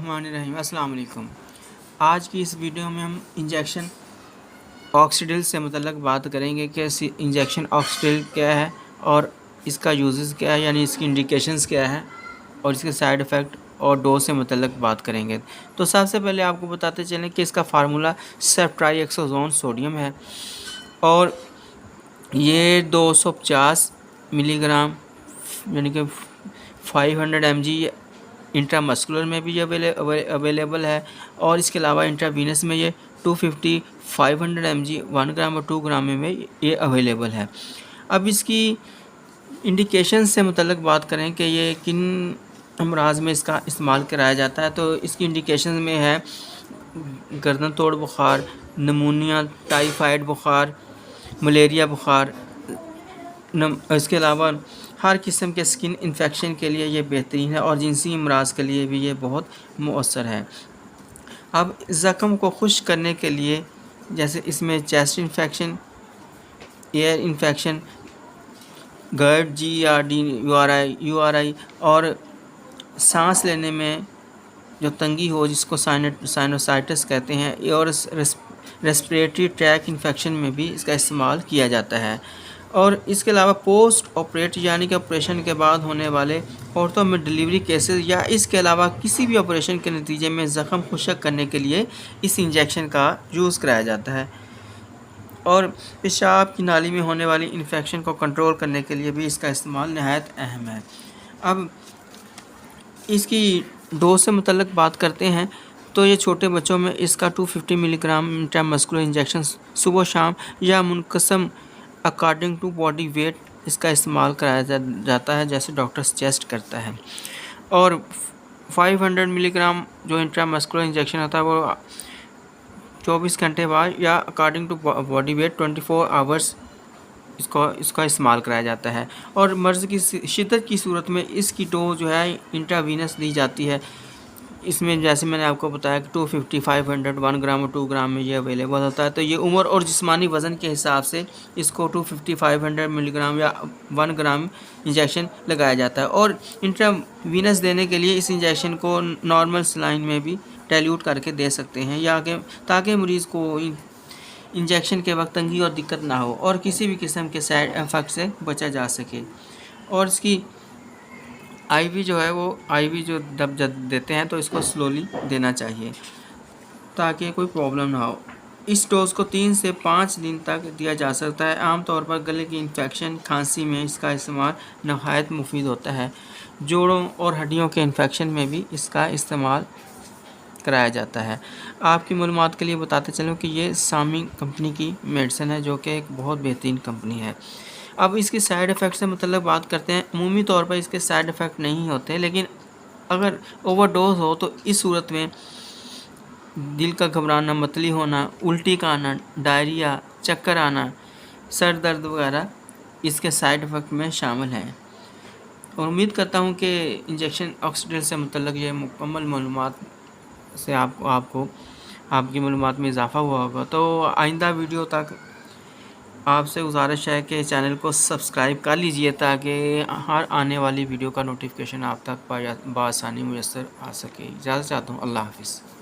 बिस्मिल्लाहिर्रहमानिर्रहीम। अस्सलाम वालेकुम। आज की इस वीडियो में हम इंजेक्शन ऑक्सीडिल से मुतल्लक़ बात करेंगे कि इंजेक्शन ऑक्सीडिल क्या है और इसका यूज़ेस क्या है, यानी इसकी इंडिकेशंस क्या है और इसके साइड इफ़ेक्ट और डोज से मुतल्लक़ बात करेंगे। तो सबसे पहले आपको बताते चलें कि इसका फार्मूला सेफ्ट्राइएक्सोज़ोन सोडियम है और ये 250 मिलीग्राम यानी कि 500 mg इंट्रामस्कुलर में भी अवेलेबल है और इसके अलावा इंट्रावीनस में ये 250 500 mg 1 ग्राम और 2 ग्राम में ये अवेलेबल है। अब इसकी इंडिकेशन से मुतल्लक़ बात करें कि ये किन अमराज में इसका इस्तेमाल कराया जाता है, तो इसकी इंडिकेशन में है गर्दन तोड़ बुखार, नमूनिया, टाइफाइड बुखार, मलेरिया बुखार। इसके अलावा हर किस्म के स्किन इन्फेक्शन के लिए ये बेहतरीन है और जिनसी अमराज के लिए भी ये बहुत मौसर है। अब ज़ख़म को खुश्क करने के लिए जैसे इसमें chest infection, air infection, GERD, GERD, URI और सांस लेने में जो तंगी हो जिसको साइनोसाइटिस कहते हैं, और रेस्पिरेटरी ट्रैक इन्फेक्शन में भी इसका इस्तेमाल किया जाता है। और इसके अलावा पोस्ट ऑपरेट यानी कि ऑपरेशन के बाद होने वाले औरतों में डिलीवरी केसेस या इसके अलावा किसी भी ऑपरेशन के नतीजे में ज़ख़म खुश्क करने के लिए इस इंजेक्शन का यूज़ कराया जाता है। और पेशाब की नाली में होने वाली इन्फेक्शन को कंट्रोल करने के लिए भी इसका इस्तेमाल नहायत अहम है। अब इसकी डोज से मुतल्लक़ बात करते हैं तो ये छोटे बच्चों में इसका 250 मिलीग्राम इंट्रामस्कुलर इंजेक्शन सुबह शाम या मुनक़सम अकॉर्डिंग टू बॉडी वेट इसका इस्तेमाल कराया जाता है, जैसे डॉक्टर सजेस्ट करता है। और 500 मिलीग्राम जो इंट्रामस्कुलर इंजेक्शन होता है वो 24 घंटे बाद या according to body weight 24 hours इसका इस्तेमाल कराया जाता है। और मर्ज़ की शिद्दत की सूरत में इसकी डोज जो है इंट्रावीनस दी जाती है। इसमें जैसे मैंने आपको बताया कि 250 500 1 ग्राम और 2 ग्राम में ये अवेलेबल होता है। तो ये उम्र और जिस्मानी वज़न के हिसाब से इसको 250 500 मिलीग्राम या 1 ग्राम इंजेक्शन लगाया जाता है। और इंट्रावीनस देने के लिए इस इंजेक्शन को नॉर्मल सलाइन में भी डाइल्यूट करके दे सकते हैं या ताकि मरीज़ को इंजेक्शन के वक्त तंगी और दिक्कत ना हो और किसी भी किस्म के साइड इफ़ेक्ट से बचा जा सके। और इसकी IV जो है वो IV जो जब देते हैं तो इसको स्लोली देना चाहिए ताकि कोई प्रॉब्लम ना हो। इस डोज़ को 3 से 5 दिन तक दिया जा सकता है। आमतौर पर गले की इन्फेक्शन, खांसी में इसका इस्तेमाल नहायत मुफीद होता है। जोड़ों और हड्डियों के इन्फेक्शन में भी इसका इस्तेमाल कराया जाता है। आपकी मालूमात के लिए बताते चलूँ कि ये सामी कंपनी की मेडिसिन है जो कि एक बहुत बेहतरीन कंपनी है। अब इसकी साइड इफ़ेक्ट से मतलब बात करते हैं। अमूमी तौर पर इसके साइड इफ़ेक्ट नहीं होते, लेकिन अगर ओवरडोज हो तो इस सूरत में दिल का घबराना, मतली होना, उल्टी का आना, डायरिया, चक्कर आना, सर दर्द वगैरह इसके साइड इफ़ेक्ट में शामिल हैं। और उम्मीद करता हूँ कि इंजेक्शन ऑक्सीडिल से मुतल्लिक़ ये मुकम्मल मालूमात से आपको आपकी मालूमात में इजाफ़ा हुआ होगा। तो आइंदा वीडियो तक आपसे गुजारिश है कि चैनल को सब्सक्राइब कर लीजिए ताकि हर आने वाली वीडियो का नोटिफिकेशन आप तक बआसानी मुयस्सर आ सके। इजाज़त चाहता हूँ। अल्लाह हाफ़िज़।